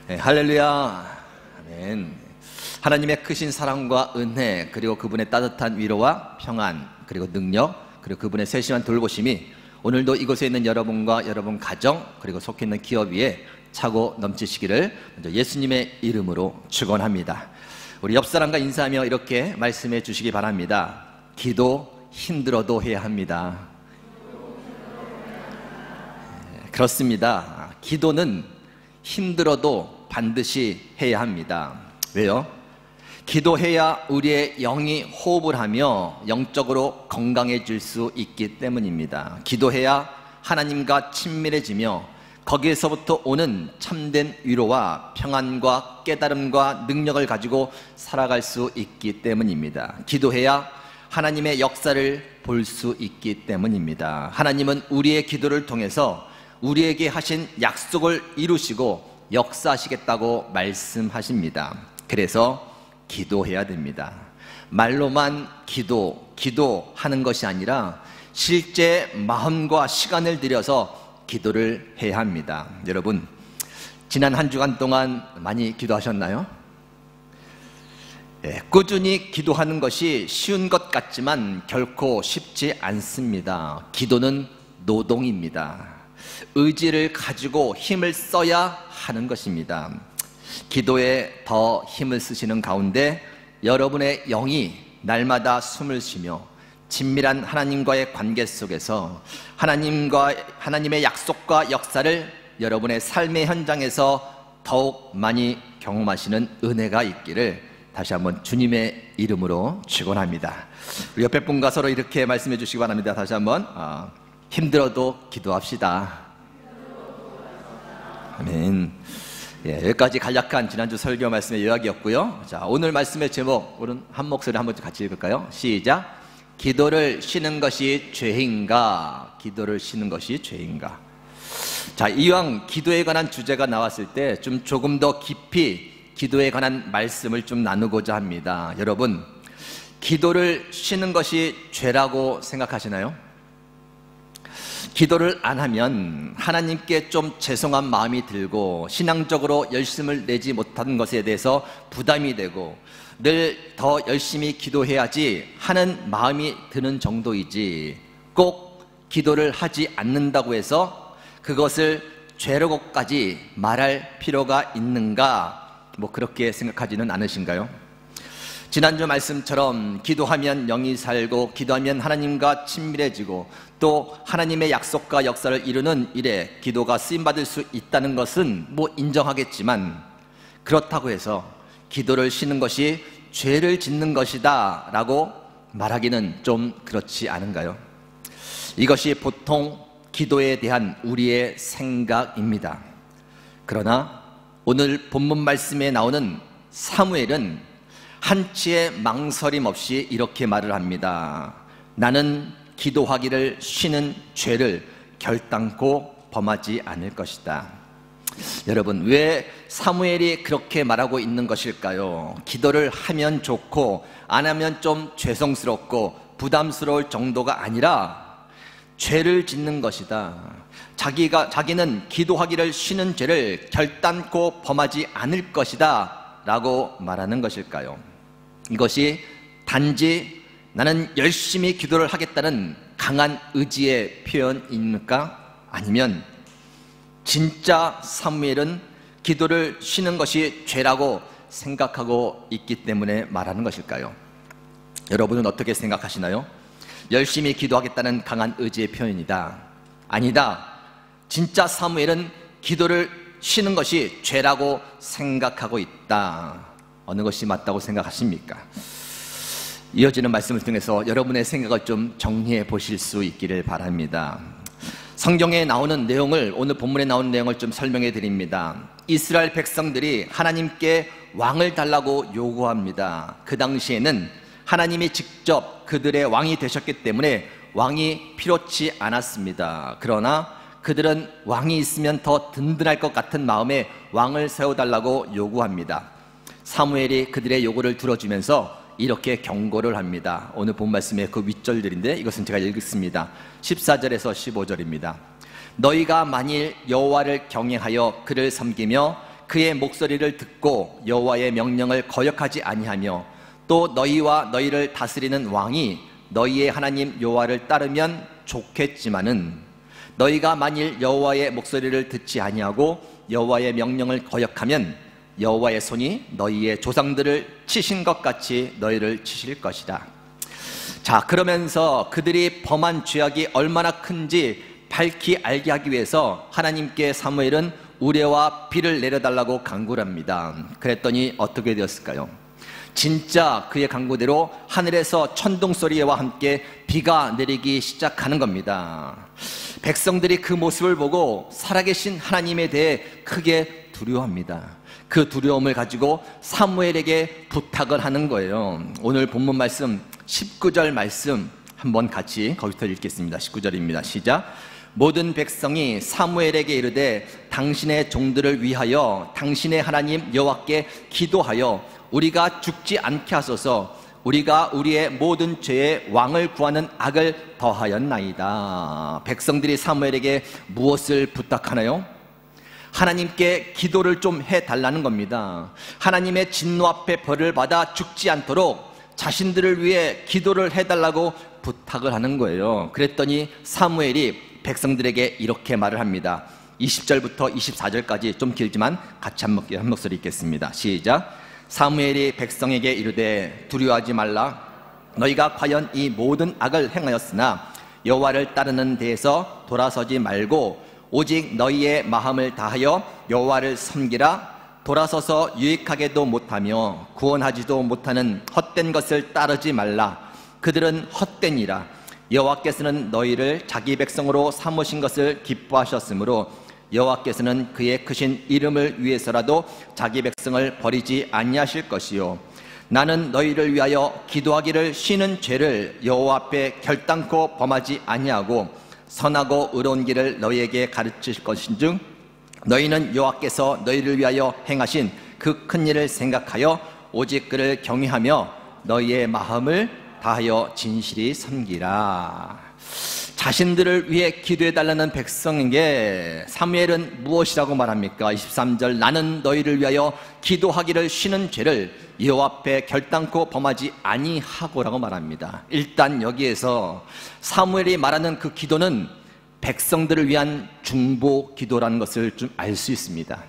네, 할렐루야. 아멘. 하나님의 크신 사랑과 은혜, 그리고 그분의 따뜻한 위로와 평안, 그리고 능력, 그리고 그분의 세심한 돌보심이 오늘도 이곳에 있는 여러분과 여러분 가정, 그리고 속해 있는 기업 위에 차고 넘치시기를 먼저 예수님의 이름으로 축원합니다. 우리 옆 사람과 인사하며 이렇게 말씀해 주시기 바랍니다. 기도 힘들어도 해야 합니다. 그렇습니다. 기도는 힘들어도 반드시 해야 합니다. 왜요? 기도해야 우리의 영이 호흡을 하며 영적으로 건강해질 수 있기 때문입니다. 기도해야 하나님과 친밀해지며 거기에서부터 오는 참된 위로와 평안과 깨달음과 능력을 가지고 살아갈 수 있기 때문입니다. 기도해야 하나님의 역사를 볼 수 있기 때문입니다. 하나님은 우리의 기도를 통해서 우리에게 하신 약속을 이루시고 역사하시겠다고 말씀하십니다. 그래서 기도해야 됩니다. 말로만 기도하는 것이 아니라 실제 마음과 시간을 들여서 기도를 해야 합니다. 여러분, 지난 한 주간 동안 많이 기도하셨나요? 꾸준히 기도하는 것이 쉬운 것 같지만 결코 쉽지 않습니다. 기도는 노동입니다. 의지를 가지고 힘을 써야 하는 것입니다. 기도에 더 힘을 쓰시는 가운데 여러분의 영이 날마다 숨을 쉬며 친밀한 하나님과의 관계 속에서 하나님의 약속과 역사를 여러분의 삶의 현장에서 더욱 많이 경험하시는 은혜가 있기를 다시 한번 주님의 이름으로 축원합니다. 우리 옆에 분과 서로 이렇게 말씀해 주시기 바랍니다. 다시 한번 힘들어도 기도합시다. 아멘. 여기까지 간략한 지난주 설교 말씀의 요약이었고요. 자, 오늘 말씀의 제목, 오늘 한 목소리 한번 같이 읽을까요? 시작. 기도를 쉬는 것이 죄인가? 기도를 쉬는 것이 죄인가? 자, 이왕 기도에 관한 주제가 나왔을 때 조금 더 깊이 기도에 관한 말씀을 좀 나누고자 합니다. 여러분, 기도를 쉬는 것이 죄라고 생각하시나요? 기도를 안 하면 하나님께 좀 죄송한 마음이 들고 신앙적으로 열심을 내지 못한 것에 대해서 부담이 되고 늘 더 열심히 기도해야지 하는 마음이 드는 정도이지, 꼭 기도를 하지 않는다고 해서 그것을 죄라고까지 말할 필요가 있는가? 그렇게 생각하지는 않으신가요? 지난주 말씀처럼 기도하면 영이 살고 기도하면 하나님과 친밀해지고 또 하나님의 약속과 역사를 이루는 일에 기도가 쓰임받을 수 있다는 것은 인정하겠지만, 그렇다고 해서 기도를 쉬는 것이 죄를 짓는 것이다 라고 말하기는 좀 그렇지 않은가요? 이것이 보통 기도에 대한 우리의 생각입니다. 그러나 오늘 본문 말씀에 나오는 사무엘은 한치의 망설임 없이 이렇게 말을 합니다. 나는 기도하기를 쉬는 죄를 결단코 범하지 않을 것이다. 여러분, 왜 사무엘이 그렇게 말하고 있는 것일까요? 기도를 하면 좋고 안 하면 좀 죄송스럽고 부담스러울 정도가 아니라 죄를 짓는 것이다. 자기는 기도하기를 쉬는 죄를 결단코 범하지 않을 것이다 라고 말하는 것일까요? 이것이 단지 나는 열심히 기도를 하겠다는 강한 의지의 표현입니까? 아니면 진짜 사무엘은 기도를 쉬는 것이 죄라고 생각하고 있기 때문에 말하는 것일까요? 여러분은 어떻게 생각하시나요? 열심히 기도하겠다는 강한 의지의 표현이다. 아니다. 진짜 사무엘은 기도를 쉬는 것이 죄라고 생각하고 있다. 어느 것이 맞다고 생각하십니까? 이어지는 말씀을 통해서 여러분의 생각을 좀 정리해 보실 수 있기를 바랍니다. 성경에 나오는 내용을, 오늘 본문에 나오는 내용을 좀 설명해 드립니다. 이스라엘 백성들이 하나님께 왕을 달라고 요구합니다. 그 당시에는 하나님이 직접 그들의 왕이 되셨기 때문에 왕이 필요치 않았습니다. 그러나 그들은 왕이 있으면 더 든든할 것 같은 마음에 왕을 세워달라고 요구합니다. 사무엘이 그들의 요구를 들어주면서 이렇게 경고를 합니다. 오늘 본 말씀의 그 윗절들인데 이것은 제가 읽겠습니다. 14절에서 15절입니다. 너희가 만일 여호와를 경외하여 그를 섬기며 그의 목소리를 듣고 여호와의 명령을 거역하지 아니하며 또 너희와 너희를 다스리는 왕이 너희의 하나님 여호와를 따르면 좋겠지만은 너희가 만일 여호와의 목소리를 듣지 아니하고 여호와의 명령을 거역하면 여호와의 손이 너희의 조상들을 치신 것 같이 너희를 치실 것이다. 자, 그러면서 그들이 범한 죄악이 얼마나 큰지 밝히 알게 하기 위해서 하나님께 사무엘은 우레와 비를 내려달라고 간구를 합니다. 그랬더니 어떻게 되었을까요? 진짜 그의 간구대로 하늘에서 천둥 소리와 함께 비가 내리기 시작하는 겁니다. 백성들이 그 모습을 보고 살아계신 하나님에 대해 크게 두려워합니다. 그 두려움을 가지고 사무엘에게 부탁을 하는 거예요. 오늘 본문 말씀 19절 말씀 한번 같이 거기서 읽겠습니다. 19절입니다. 시작. 모든 백성이 사무엘에게 이르되 당신의 종들을 위하여 당신의 하나님 여호와께 기도하여 우리가 죽지 않게 하소서. 우리가 우리의 모든 죄에 왕을 구하는 악을 더하였나이다. 백성들이 사무엘에게 무엇을 부탁하나요? 하나님께 기도를 좀 해달라는 겁니다. 하나님의 진노 앞에 벌을 받아 죽지 않도록 자신들을 위해 기도를 해달라고 부탁을 하는 거예요. 그랬더니 사무엘이 백성들에게 이렇게 말을 합니다. 20절부터 24절까지 좀 길지만 같이 한 목소리 읽겠습니다. 시작. 사무엘이 백성에게 이르되 두려워하지 말라. 너희가 과연 이 모든 악을 행하였으나 여호와를 따르는 데에서 돌아서지 말고 오직 너희의 마음을 다하여 여호와를 섬기라. 돌아서서 유익하게도 못하며 구원하지도 못하는 헛된 것을 따르지 말라. 그들은 헛되니라. 여호와께서는 너희를 자기 백성으로 삼으신 것을 기뻐하셨으므로 여호와께서는 그의 크신 이름을 위해서라도 자기 백성을 버리지 아니하실 것이요 나는 너희를 위하여 기도하기를 쉬는 죄를 여호와 앞에 결단코 범하지 아니하고 선하고 의로운 길을 너희에게 가르칠 것인즉 너희는 여호와께서 너희를 위하여 행하신 그 큰 일을 생각하여 오직 그를 경외하며 너희의 마음을 다하여 진실히 섬기라. 자신들을 위해 기도해달라는 백성에게 사무엘은 무엇이라고 말합니까? 23절 나는 너희를 위하여 기도하기를 쉬는 죄를 여호와 앞에 결단코 범하지 아니하고라고 말합니다. 일단 여기에서 사무엘이 말하는 그 기도는 백성들을 위한 중보 기도라는 것을 좀 알 수 있습니다.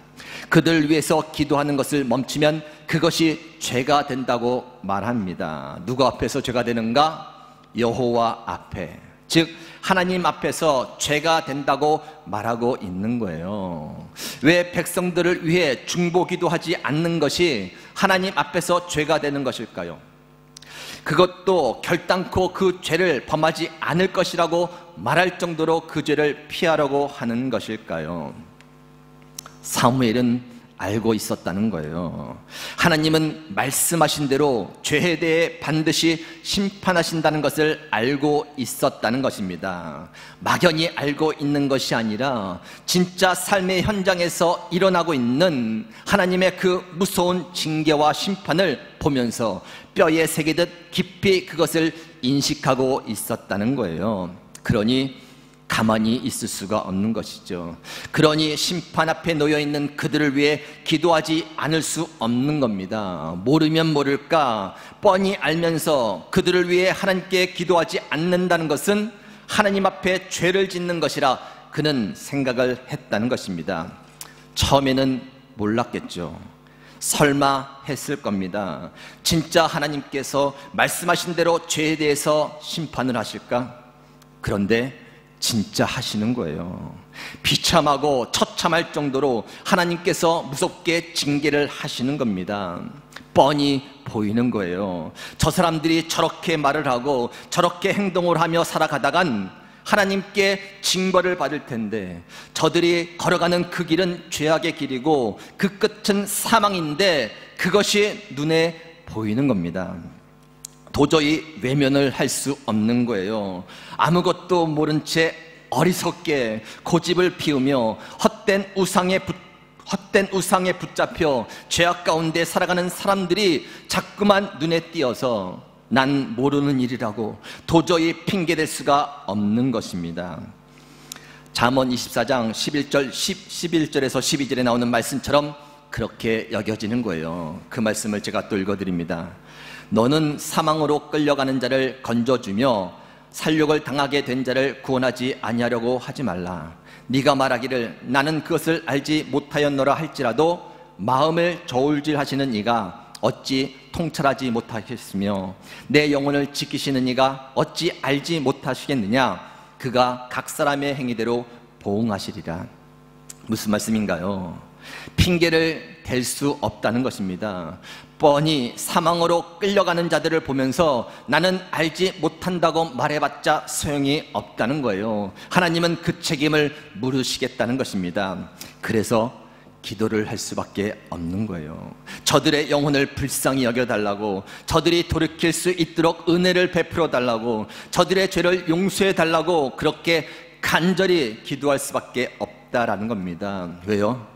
그들 위해서 기도하는 것을 멈추면 그것이 죄가 된다고 말합니다. 누구 앞에서 죄가 되는가? 여호와 앞에, 즉 하나님 앞에서 죄가 된다고 말하고 있는 거예요. 왜 백성들을 위해 중보 기도하지 않는 것이 하나님 앞에서 죄가 되는 것일까요? 그것도 결단코 그 죄를 범하지 않을 것이라고 말할 정도로 그 죄를 피하려고 하는 것일까요? 사무엘은 알고 있었다는 거예요. 하나님은 말씀하신 대로 죄에 대해 반드시 심판하신다는 것을 알고 있었다는 것입니다. 막연히 알고 있는 것이 아니라 진짜 삶의 현장에서 일어나고 있는 하나님의 그 무서운 징계와 심판을 보면서 뼈에 새기듯 깊이 그것을 인식하고 있었다는 거예요. 그러니 가만히 있을 수가 없는 것이죠. 그러니 심판 앞에 놓여있는 그들을 위해 기도하지 않을 수 없는 겁니다. 모르면 모를까 뻔히 알면서 그들을 위해 하나님께 기도하지 않는다는 것은 하나님 앞에 죄를 짓는 것이라 그는 생각을 했다는 것입니다. 처음에는 몰랐겠죠. 설마 했을 겁니다. 진짜 하나님께서 말씀하신 대로 죄에 대해서 심판을 하실까? 그런데 진짜 하시는 거예요. 비참하고 처참할 정도로 하나님께서 무섭게 징계를 하시는 겁니다. 뻔히 보이는 거예요. 저 사람들이 저렇게 말을 하고 저렇게 행동을 하며 살아가다간 하나님께 징벌을 받을 텐데 저들이 걸어가는 그 길은 죄악의 길이고 그 끝은 사망인데 그것이 눈에 보이는 겁니다. 도저히 외면을 할 수 없는 거예요. 아무것도 모른 채 어리석게 고집을 피우며 헛된 우상에 붙잡혀 죄악 가운데 살아가는 사람들이 자꾸만 눈에 띄어서 난 모르는 일이라고 도저히 핑계댈 수가 없는 것입니다. 잠언 24장 11절에서 12절에 나오는 말씀처럼 그렇게 여겨지는 거예요. 그 말씀을 제가 또 읽어드립니다. 너는 사망으로 끌려가는 자를 건져주며 살육을 당하게 된 자를 구원하지 아니하려고 하지 말라. 네가 말하기를 나는 그것을 알지 못하였노라 할지라도 마음을 저울질하시는 이가 어찌 통찰하지 못하겠으며 내 영혼을 지키시는 이가 어찌 알지 못하시겠느냐. 그가 각 사람의 행위대로 보응하시리라. 무슨 말씀인가요? 핑계를 댈 수 없다는 것입니다. 뻔히 사망으로 끌려가는 자들을 보면서 나는 알지 못한다고 말해봤자 소용이 없다는 거예요. 하나님은 그 책임을 물으시겠다는 것입니다. 그래서 기도를 할 수밖에 없는 거예요. 저들의 영혼을 불쌍히 여겨달라고, 저들이 돌이킬 수 있도록 은혜를 베풀어 달라고, 저들의 죄를 용서해 달라고 그렇게 간절히 기도할 수밖에 없다라는 겁니다. 왜요?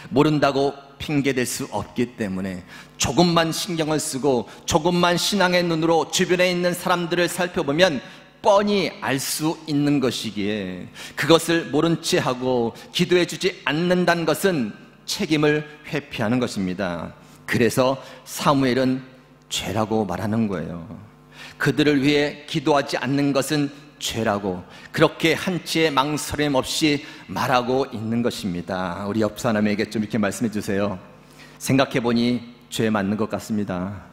모른다고 핑계댈 수 없기 때문에 조금만 신경을 쓰고 조금만 신앙의 눈으로 주변에 있는 사람들을 살펴보면 뻔히 알 수 있는 것이기에 그것을 모른 채 하고 기도해 주지 않는다는 것은 책임을 회피하는 것입니다. 그래서 사무엘은 죄라고 말하는 거예요. 그들을 위해 기도하지 않는 것은 죄라고 그렇게 한치의 망설임 없이 말하고 있는 것입니다. 우리 옆 사람에게 좀 이렇게 말씀해 주세요. 생각해보니 죄 맞는 것 같습니다.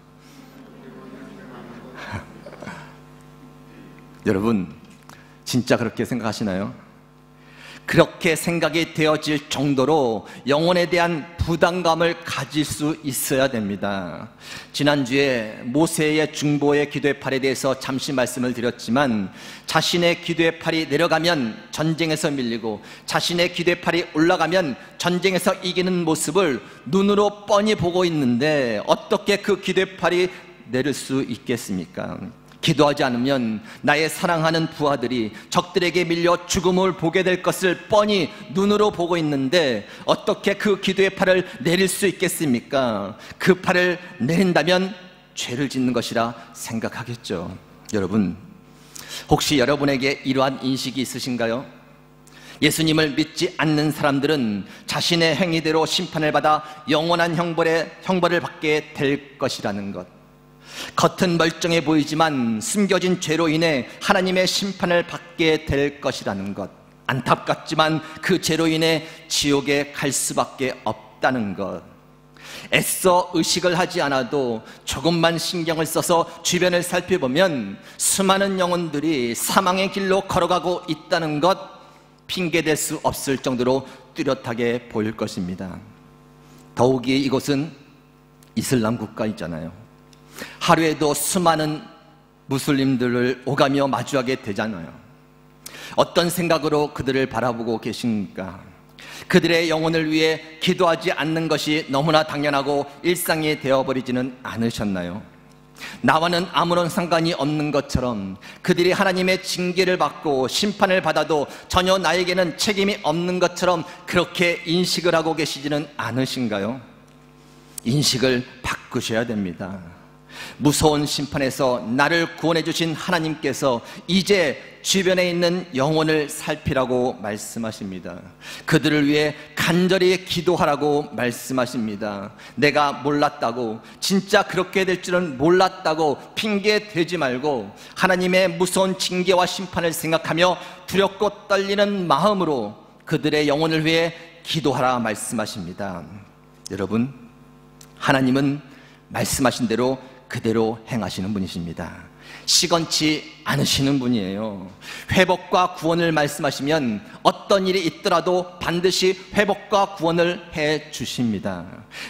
여러분, 진짜 그렇게 생각하시나요? 그렇게 생각이 되어질 정도로 영혼에 대한 부담감을 가질 수 있어야 됩니다. 지난주에 모세의 중보의 기도의 팔에 대해서 잠시 말씀을 드렸지만 자신의 기도의 팔이 내려가면 전쟁에서 밀리고 자신의 기도의 팔이 올라가면 전쟁에서 이기는 모습을 눈으로 뻔히 보고 있는데 어떻게 그 기도의 팔이 내릴 수 있겠습니까? 기도하지 않으면 나의 사랑하는 부하들이 적들에게 밀려 죽음을 보게 될 것을 뻔히 눈으로 보고 있는데 어떻게 그 기도의 팔을 내릴 수 있겠습니까? 그 팔을 내린다면 죄를 짓는 것이라 생각하겠죠. 여러분, 혹시 여러분에게 이러한 인식이 있으신가요? 예수님을 믿지 않는 사람들은 자신의 행위대로 심판을 받아 영원한 형벌을 받게 될 것이라는 것, 겉은 멀쩡해 보이지만 숨겨진 죄로 인해 하나님의 심판을 받게 될 것이라는 것, 안타깝지만 그 죄로 인해 지옥에 갈 수밖에 없다는 것, 애써 의식을 하지 않아도 조금만 신경을 써서 주변을 살펴보면 수많은 영혼들이 사망의 길로 걸어가고 있다는 것, 핑계댈 수 없을 정도로 뚜렷하게 보일 것입니다. 더욱이 이곳은 이슬람 국가이잖아요. 하루에도 수많은 무슬림들을 오가며 마주하게 되잖아요. 어떤 생각으로 그들을 바라보고 계십니까? 그들의 영혼을 위해 기도하지 않는 것이 너무나 당연하고 일상이 되어버리지는 않으셨나요? 나와는 아무런 상관이 없는 것처럼 그들이 하나님의 징계를 받고 심판을 받아도 전혀 나에게는 책임이 없는 것처럼 그렇게 인식을 하고 계시지는 않으신가요? 인식을 바꾸셔야 됩니다. 무서운 심판에서 나를 구원해 주신 하나님께서 이제 주변에 있는 영혼을 살피라고 말씀하십니다. 그들을 위해 간절히 기도하라고 말씀하십니다. 내가 몰랐다고, 진짜 그렇게 될 줄은 몰랐다고 핑계 대지 말고 하나님의 무서운 징계와 심판을 생각하며 두렵고 떨리는 마음으로 그들의 영혼을 위해 기도하라 말씀하십니다. 여러분, 하나님은 말씀하신 대로 그대로 행하시는 분이십니다. 시건치 않으시는 분이에요. 회복과 구원을 말씀하시면 어떤 일이 있더라도 반드시 회복과 구원을 해 주십니다.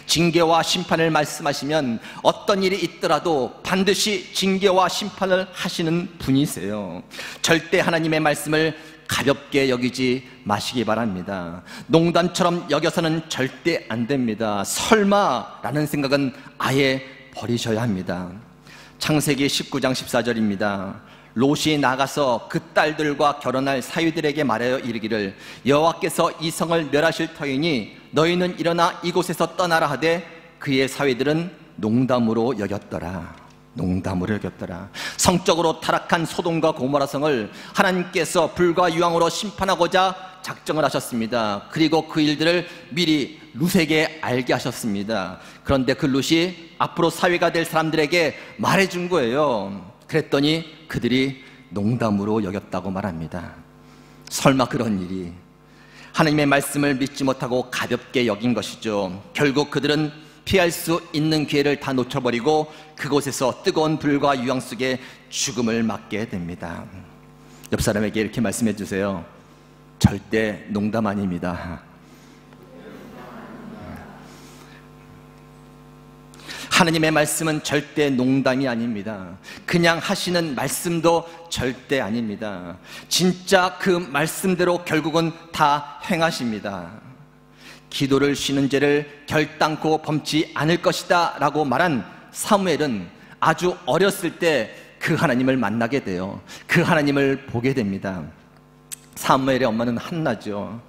징계와 심판을 말씀하시면 어떤 일이 있더라도 반드시 징계와 심판을 하시는 분이세요. 절대 하나님의 말씀을 가볍게 여기지 마시기 바랍니다. 농담처럼 여겨서는 절대 안 됩니다. 설마라는 생각은 아예 버리셔야 합니다. 창세기 19장 14절입니다. 롯이 나가서 그 딸들과 결혼할 사위들에게 말하여 이르기를 여호와께서 이 성을 멸하실 터이니 너희는 일어나 이곳에서 떠나라 하되 그의 사위들은 농담으로 여겼더라. 농담으로 여겼더라. 성적으로 타락한 소돔과 고모라 성을 하나님께서 불과 유황으로 심판하고자 작정을 하셨습니다. 그리고 그 일들을 미리 룻에게 알게 하셨습니다. 그런데 그 룻이 앞으로 사위가 될 사람들에게 말해준 거예요. 그랬더니 그들이 농담으로 여겼다고 말합니다. 설마 그런 일이? 하나님의 말씀을 믿지 못하고 가볍게 여긴 것이죠. 결국 그들은 피할 수 있는 기회를 다 놓쳐버리고 그곳에서 뜨거운 불과 유황 속에 죽음을 맞게 됩니다. 옆 사람에게 이렇게 말씀해 주세요. 절대 농담 아닙니다. 하나님의 말씀은 절대 농담이 아닙니다. 그냥 하시는 말씀도 절대 아닙니다. 진짜 그 말씀대로 결국은 다 행하십니다. 기도를 쉬는 죄를 결단코 범치 않을 것이다 라고 말한 사무엘은 아주 어렸을 때 그 하나님을 만나게 돼요. 그 하나님을 보게 됩니다. 사무엘의 엄마는 한나죠.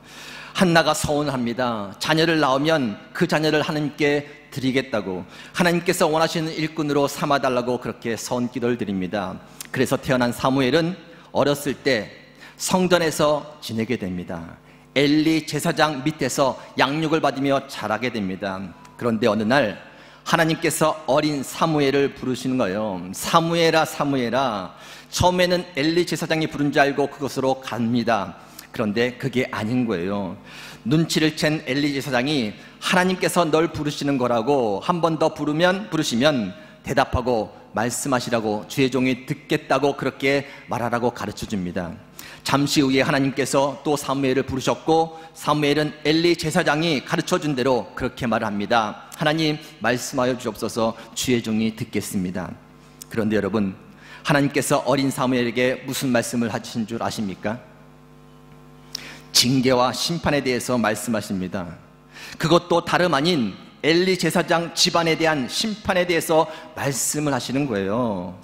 한나가 서운합니다. 자녀를 낳으면 그 자녀를 하나님께 드리겠다고, 하나님께서 원하시는 일꾼으로 삼아달라고 그렇게 서운 기도를 드립니다. 그래서 태어난 사무엘은 어렸을 때 성전에서 지내게 됩니다. 엘리 제사장 밑에서 양육을 받으며 자라게 됩니다. 그런데 어느 날 하나님께서 어린 사무엘을 부르시는 거예요. 사무엘아, 사무엘아. 처음에는 엘리 제사장이 부른 줄 알고 그곳으로 갑니다. 그런데 그게 아닌 거예요. 눈치를 챈 엘리 제사장이 하나님께서 널 부르시는 거라고, 한 번 더 부르시면 대답하고 말씀하시라고, 주의 종이 듣겠다고 그렇게 말하라고 가르쳐 줍니다. 잠시 후에 하나님께서 또 사무엘을 부르셨고, 사무엘은 엘리 제사장이 가르쳐준 대로 그렇게 말을 합니다. 하나님, 말씀하여 주옵소서, 주의 종이 듣겠습니다. 그런데 여러분, 하나님께서 어린 사무엘에게 무슨 말씀을 하신 줄 아십니까? 징계와 심판에 대해서 말씀하십니다. 그것도 다름 아닌 엘리 제사장 집안에 대한 심판에 대해서 말씀을 하시는 거예요.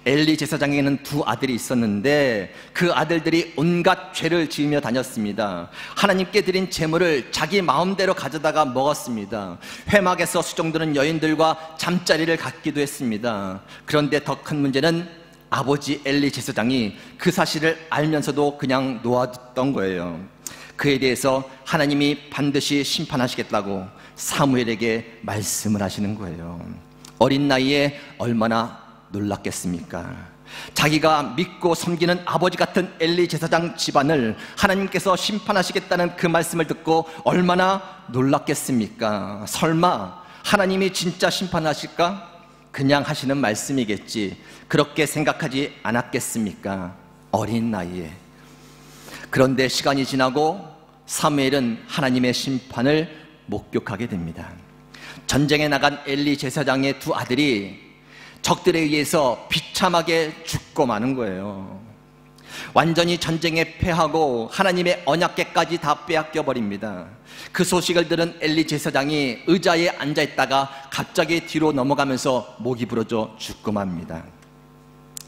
엘리 제사장에게는 두 아들이 있었는데 그 아들들이 온갖 죄를 지으며 다녔습니다. 하나님께 드린 제물을 자기 마음대로 가져다가 먹었습니다. 회막에서 수종드는 여인들과 잠자리를 갖기도 했습니다. 그런데 더 큰 문제는 아버지 엘리 제사장이 그 사실을 알면서도 그냥 놓아뒀던 거예요. 그에 대해서 하나님이 반드시 심판하시겠다고 사무엘에게 말씀을 하시는 거예요. 어린 나이에 얼마나 놀랐겠습니까? 자기가 믿고 섬기는 아버지 같은 엘리 제사장 집안을 하나님께서 심판하시겠다는 그 말씀을 듣고 얼마나 놀랐겠습니까? 설마 하나님이 진짜 심판하실까? 그냥 하시는 말씀이겠지, 그렇게 생각하지 않았겠습니까? 어린 나이에. 그런데 시간이 지나고 사무엘은 하나님의 심판을 목격하게 됩니다. 전쟁에 나간 엘리 제사장의 두 아들이 적들에 의해서 비참하게 죽고 마는 거예요. 완전히 전쟁에 패하고 하나님의 언약궤까지 다 빼앗겨 버립니다. 그 소식을 들은 엘리 제사장이 의자에 앉아있다가 갑자기 뒤로 넘어가면서 목이 부러져 죽고 맙니다.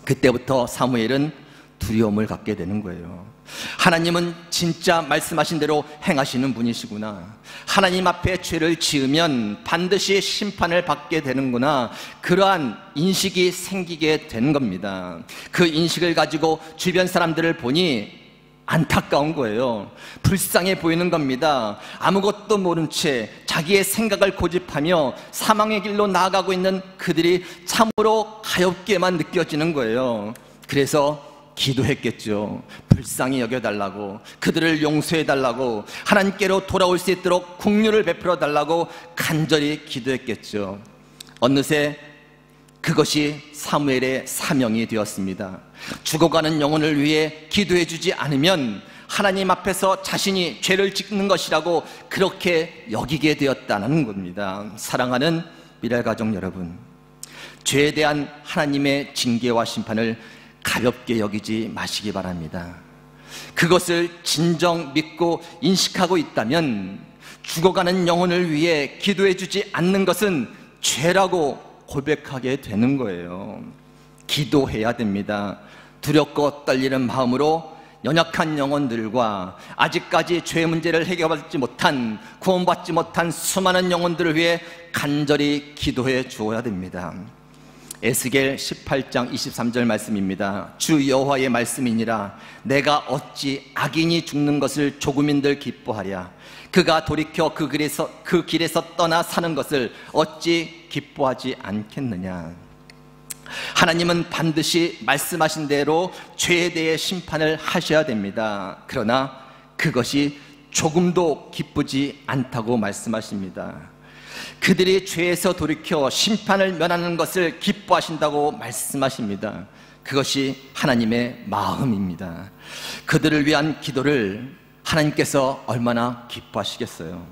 그때부터 사무엘은 두려움을 갖게 되는 거예요. 하나님은 진짜 말씀하신 대로 행하시는 분이시구나, 하나님 앞에 죄를 지으면 반드시 심판을 받게 되는구나, 그러한 인식이 생기게 되는 겁니다. 그 인식을 가지고 주변 사람들을 보니 안타까운 거예요. 불쌍해 보이는 겁니다. 아무것도 모른 채 자기의 생각을 고집하며 사망의 길로 나아가고 있는 그들이 참으로 가엾게만 느껴지는 거예요. 그래서 기도했겠죠. 불쌍히 여겨달라고, 그들을 용서해달라고, 하나님께로 돌아올 수 있도록 긍휼을 베풀어달라고 간절히 기도했겠죠. 어느새 그것이 사무엘의 사명이 되었습니다. 죽어가는 영혼을 위해 기도해주지 않으면 하나님 앞에서 자신이 죄를 짓는 것이라고 그렇게 여기게 되었다는 겁니다. 사랑하는 미랄가족 여러분, 죄에 대한 하나님의 징계와 심판을 가볍게 여기지 마시기 바랍니다. 그것을 진정 믿고 인식하고 있다면 죽어가는 영혼을 위해 기도해주지 않는 것은 죄라고 고백하게 되는 거예요. 기도해야 됩니다. 두렵고 떨리는 마음으로 연약한 영혼들과 아직까지 죄 문제를 해결받지 못한, 구원받지 못한 수많은 영혼들을 위해 간절히 기도해 주어야 됩니다. 에스겔 18장 23절 말씀입니다. 주 여호와의 말씀이니라. 내가 어찌 악인이 죽는 것을 조금인들 기뻐하랴. 그가 돌이켜 그 길에서 떠나 사는 것을 어찌 기뻐하지 않겠느냐. 하나님은 반드시 말씀하신 대로 죄에 대해 심판을 하셔야 됩니다. 그러나 그것이 조금도 기쁘지 않다고 말씀하십니다. 그들이 죄에서 돌이켜 심판을 면하는 것을 기뻐하신다고 말씀하십니다. 그것이 하나님의 마음입니다. 그들을 위한 기도를 하나님께서 얼마나 기뻐하시겠어요.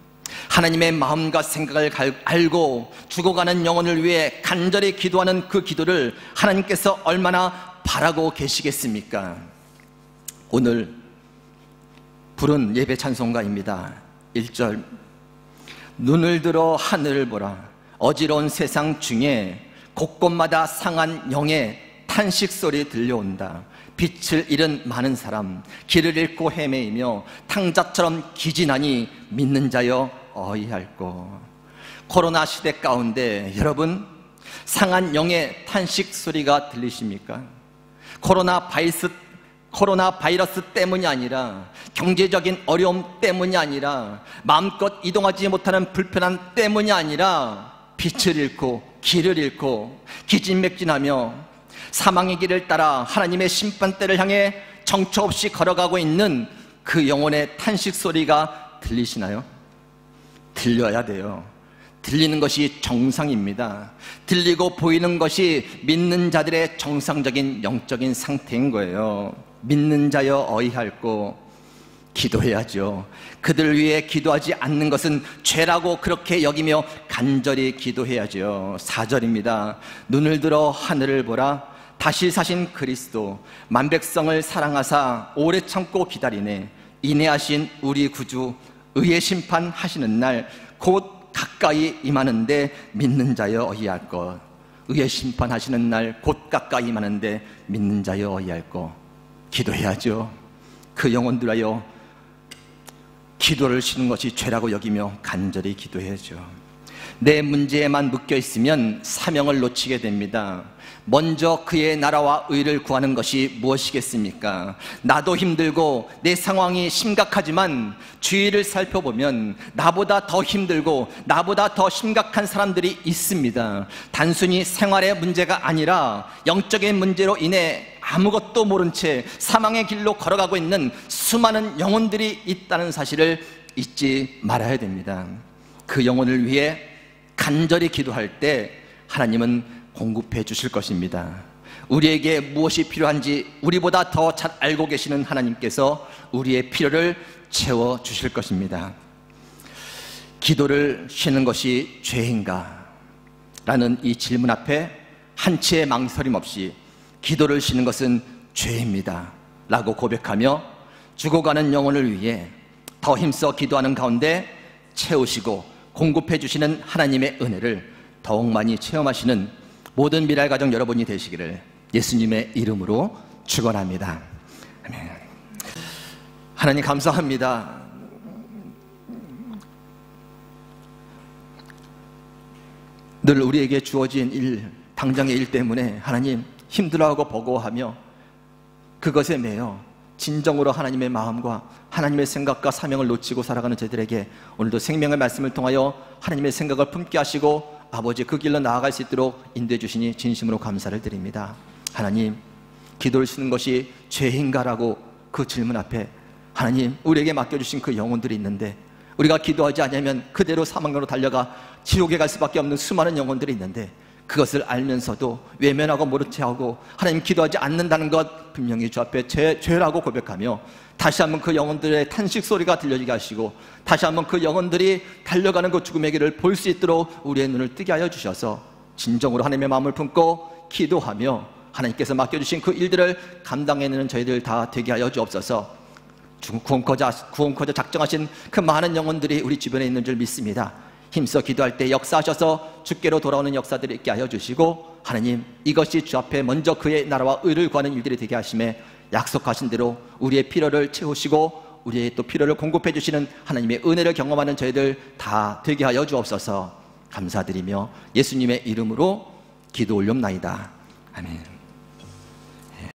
하나님의 마음과 생각을 알고 죽어가는 영혼을 위해 간절히 기도하는 그 기도를 하나님께서 얼마나 바라고 계시겠습니까? 오늘 부른 예배 찬송가입니다. 1절, 눈을 들어 하늘을 보라. 어지러운 세상 중에 곳곳마다 상한 영의 탄식 소리 들려온다. 빛을 잃은 많은 사람, 길을 잃고 헤매이며 탕자처럼 기진하니 믿는 자여 어이할꼬. 코로나 시대 가운데 여러분, 상한 영의 탄식 소리가 들리십니까? 코로나 바이러스 때문이 아니라, 경제적인 어려움 때문이 아니라, 마음껏 이동하지 못하는 불편함 때문이 아니라, 빛을 잃고 길을 잃고 기진맥진하며 사망의 길을 따라 하나님의 심판대를 향해 정처 없이 걸어가고 있는 그 영혼의 탄식 소리가 들리시나요? 들려야 돼요. 들리는 것이 정상입니다. 들리고 보이는 것이 믿는 자들의 정상적인 영적인 상태인 거예요. 믿는 자여 어이할꼬. 기도해야죠. 그들을 위해 기도하지 않는 것은 죄라고 그렇게 여기며 간절히 기도해야죠. 4절입니다. 눈을 들어 하늘을 보라. 다시 사신 그리스도 만백성을 사랑하사 오래 참고 기다리네. 인내하신 우리 구주 의의 심판하시는 날 곧 가까이 임하는데 믿는 자여 어이할 것. 의의 심판하시는 날 곧 가까이 임하는데 믿는 자여 어이할 것. 기도해야죠. 그 영혼들하여 기도를 쉬는 것이 죄라고 여기며 간절히 기도해야죠. 내 문제에만 묶여 있으면 사명을 놓치게 됩니다. 먼저 그의 나라와 의를 구하는 것이 무엇이겠습니까? 나도 힘들고 내 상황이 심각하지만 주위를 살펴보면 나보다 더 힘들고 나보다 더 심각한 사람들이 있습니다. 단순히 생활의 문제가 아니라 영적인 문제로 인해 아무것도 모른 채 사망의 길로 걸어가고 있는 수많은 영혼들이 있다는 사실을 잊지 말아야 됩니다. 그 영혼을 위해 간절히 기도할 때 하나님은 공급해 주실 것입니다. 우리에게 무엇이 필요한지 우리보다 더 잘 알고 계시는 하나님께서 우리의 필요를 채워 주실 것입니다. 기도를 쉬는 것이 죄인가? 라는 이 질문 앞에 한치의 망설임 없이 기도를 쉬는 것은 죄입니다 라고 고백하며 죽어가는 영혼을 위해 더 힘써 기도하는 가운데 채우시고 공급해 주시는 하나님의 은혜를 더욱 많이 체험하시는 모든 미랄가정 여러분이 되시기를 예수님의 이름으로 축원합니다. 아멘. 하나님 감사합니다. 늘 우리에게 주어진 일, 당장의 일 때문에 하나님 힘들어하고 버거워하며 그것에 매여 진정으로 하나님의 마음과 하나님의 생각과 사명을 놓치고 살아가는 저희들에게 오늘도 생명의 말씀을 통하여 하나님의 생각을 품게 하시고 아버지 그 길로 나아갈 수 있도록 인도해 주시니 진심으로 감사를 드립니다. 하나님, 기도를 쓰는 것이 죄인가라고 그 질문 앞에 하나님 우리에게 맡겨주신 그 영혼들이 있는데 우리가 기도하지 않으면 그대로 사망으로 달려가 지옥에 갈 수밖에 없는 수많은 영혼들이 있는데 그것을 알면서도 외면하고 모른 채하고 하나님 기도하지 않는다는 것 분명히 주 앞에 죄라고 고백하며 다시 한번 그 영혼들의 탄식 소리가 들려지게 하시고 다시 한번 그 영혼들이 달려가는 그 죽음의 길을 볼 수 있도록 우리의 눈을 뜨게 하여 주셔서 진정으로 하나님의 마음을 품고 기도하며 하나님께서 맡겨주신 그 일들을 감당해내는 저희들 다 되게 하여 주옵소서. 구원코자 작정하신 그 많은 영혼들이 우리 주변에 있는 줄 믿습니다. 힘써 기도할 때 역사하셔서 주께로 돌아오는 역사들이 있게 하여 주시고 하나님 이것이 주 앞에 먼저 그의 나라와 의를 구하는 일들이 되게 하심에 약속하신 대로 우리의 필요를 채우시고 우리의 또 필요를 공급해 주시는 하나님의 은혜를 경험하는 저희들 다 되게 하여 주옵소서. 감사드리며 예수님의 이름으로 기도 올렵나이다. 아멘.